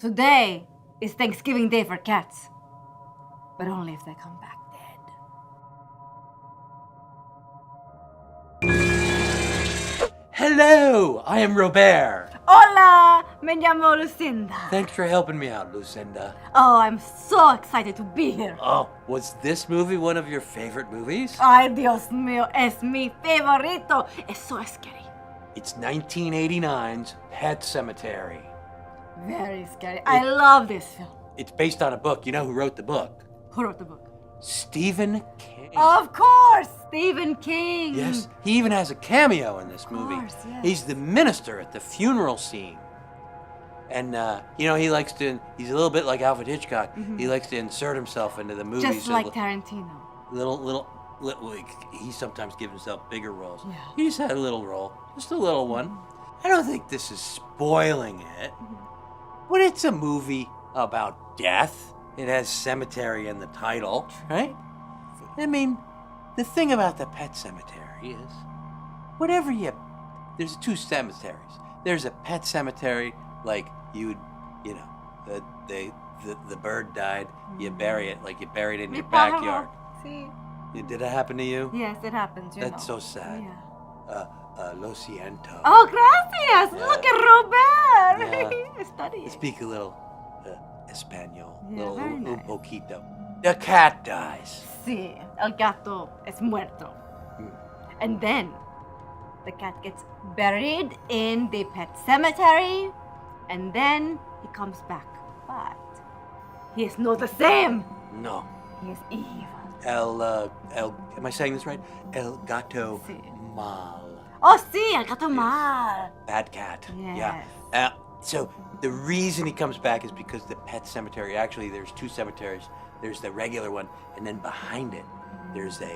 Today is Thanksgiving Day for cats. But only if they come back dead. Hello, I am Robert. Hola, me llamo Lucinda. Thanks for helping me out, Lucinda. Oh, I'm so excited to be here. Oh, was this movie one of your favorite movies? Ay, Dios mío, es mi favorito. Es so scary. It's 1989's Pet Semetary. Very scary. I love this film. It's based on a book. You know who wrote the book? Who wrote the book? Stephen King. Of course, Stephen King. Yes, he even has a cameo in this movie. Of course, yes. He's the minister at the funeral scene. And, he's a little bit like Alfred Hitchcock. Mm-hmm. He likes to insert himself into the movies. Just like Tarantino. Little, he sometimes gives himself bigger roles. Yeah. He just had a little role, just a little one. I don't think this is spoiling it, but it's a movie about death. It has cemetery in the title, right? I mean, the thing about the Pet Semetary is, there's two cemeteries. There's a pet cemetery, like the bird died, you bury it like you bury it in your backyard. See? Did that happen to you? Yes, it happens, That's so sad. Yeah. Lo siento. Oh, gracias. Yeah. Look at Robert. Yeah. Studying. I speak a little Espanol. Yeah, very Un nice. poquito. The cat dies. Sí, el gato es muerto. And then the cat gets buried in the pet cemetery, and then he comes back. But he is not the same. No. He is evil. Am I saying this right? El gato Sí. mal. Oh, sí, el gato mal. Bad cat. Yes. Yeah. So the reason he comes back is because the pet cemetery, actually there's two cemeteries. There's the regular one, and then behind it, there's the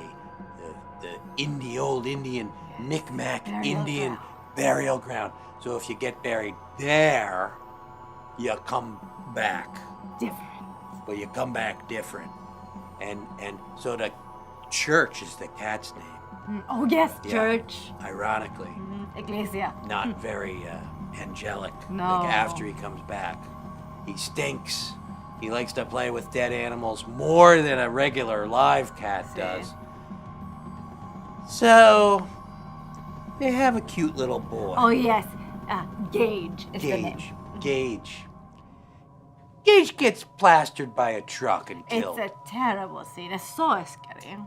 old Indian, Micmac burial Indian ground. burial ground. So if you get buried there, you come back. Different. But you come back different. And so the church is the cat's name, Oh, yes, Yeah. church. ironically. Iglesia. Not very angelic. No. Like after he comes back. He stinks. He likes to play with dead animals more than a regular live cat does. So, they have a cute little boy. Oh, yes. Gage is the name. Gage. Gage gets plastered by a truck and killed. It's a terrible scene. It's so scary.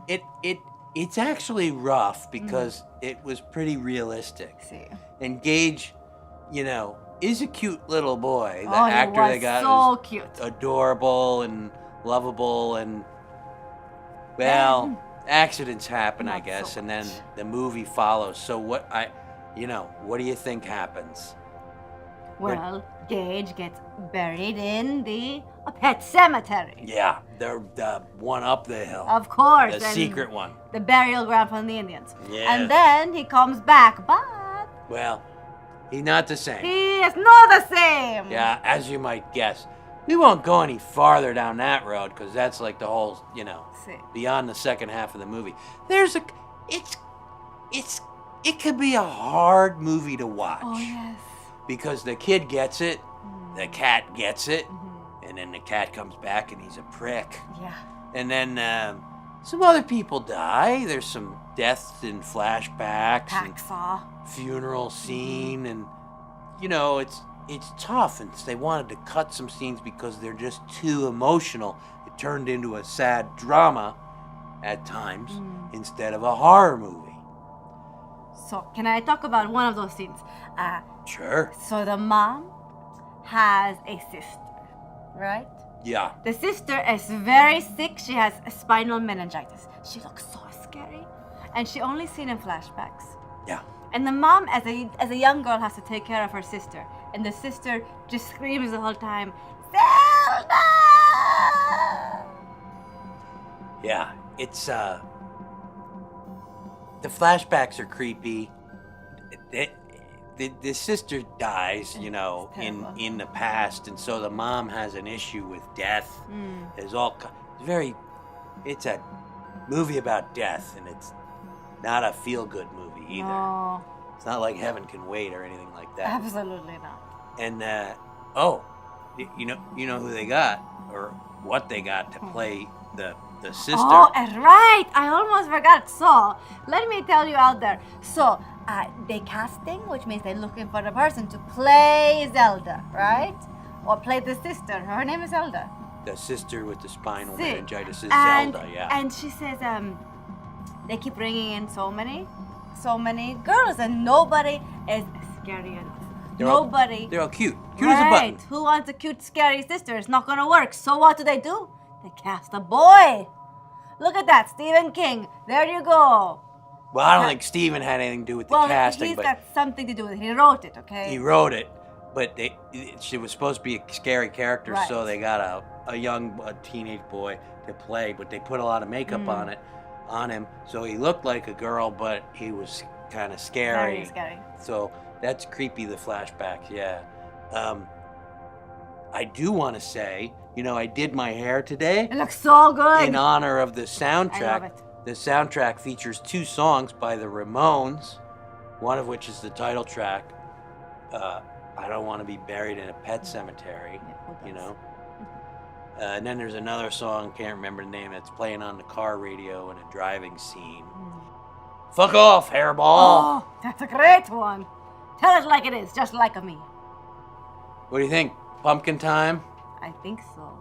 It's actually rough because it was pretty realistic. See. And Gage, is a cute little boy. The Oh, he actor was they got so was cute. adorable and lovable, and accidents happen, I Not guess, so and then much. the movie follows. So what do you think happens? Well, Gage gets buried in the pet cemetery. Yeah, the one up the hill. Of course. The and secret one. The burial ground from the Indians. Yes. And then he comes back, but Well, he's not the same. he is not the same. Yeah, as you might guess. We won't go any farther down that road because that's like the whole, See. beyond the second half of the movie. It could be a hard movie to watch. Oh, yes. Because the kid gets it, the cat gets it, and then the cat comes back and he's a prick. Yeah. And then some other people die. There's some deaths and flashbacks and Hacksaw. funeral scene, and it's tough, and they wanted to cut some scenes because they're just too emotional. It turned into a sad drama at times instead of a horror movie. So, can I talk about one of those scenes? Sure. So the mom has a sister, right? Yeah. The sister is very sick. She has spinal meningitis. She looks so scary. And she only seen in flashbacks. Yeah. And the mom, as a young girl, has to take care of her sister. And the sister just screams the whole time, Zelda! Yeah. It's the flashbacks are creepy. The sister dies, terrible. in the past, and so the mom has an issue with death. It's a movie about death, and it's not a feel-good movie either. No, It's not like Heaven Can Wait or anything like that. absolutely not. And you know who they got, or what they got to play the sister. Oh, right. I almost forgot. So, let me tell you out there. So, they casting, which means they're looking for the person to play Zelda, right? Or play the sister. Her name is Zelda. The sister with the spinal See. meningitis is And, Zelda, yeah. And she says, they keep bringing in so many girls, and nobody is scary enough. They're all cute. Cute as a button. Right. Who wants a cute, scary sister? It's not gonna work. So what do? They cast a boy. Look at that, Stephen King. There you go. Well, I don't think Steven had anything to do with the casting, he's but got something to do with it. He wrote it, okay? he wrote it. But she was supposed to be a scary character, Right. so they got a teenage boy to play, but they put a lot of makeup on him, so he looked like a girl, but he was kind of scary. Very scary. So that's creepy, the flashbacks, yeah. I do want to say, I did my hair today It looks so good. in honor of the soundtrack. I love it. The soundtrack features 2 songs by the Ramones, one of which is the title track, I Don't Want to Be Buried in a Pet Cemetery, and then there's another song, can't remember the name, that's playing on the car radio in a driving scene. Fuck off, hairball! Oh, that's a great one. Tell it like it is, just like me. What do you think? Pumpkin time? I think so.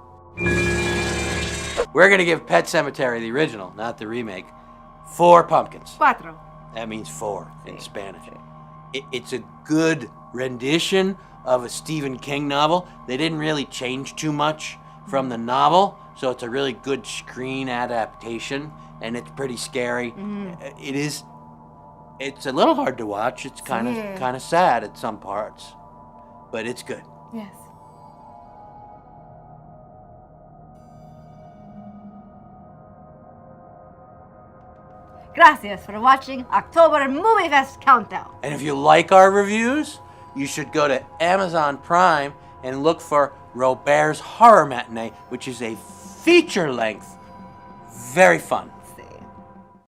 We're gonna give Pet Sematary, the original, not the remake, 4 pumpkins. 4. That means 4 in Spanish. It's a good rendition of a Stephen King novel. They didn't really change too much from the novel, so it's a really good screen adaptation, and it's pretty scary. It's a little hard to watch. It's kind of sad at some parts, but it's good. Yes. Gracias for watching October Moviefest Countdown. And if you like our reviews, you should go to Amazon Prime and look for Robert's Horror Matinee, which is a feature length, very fun.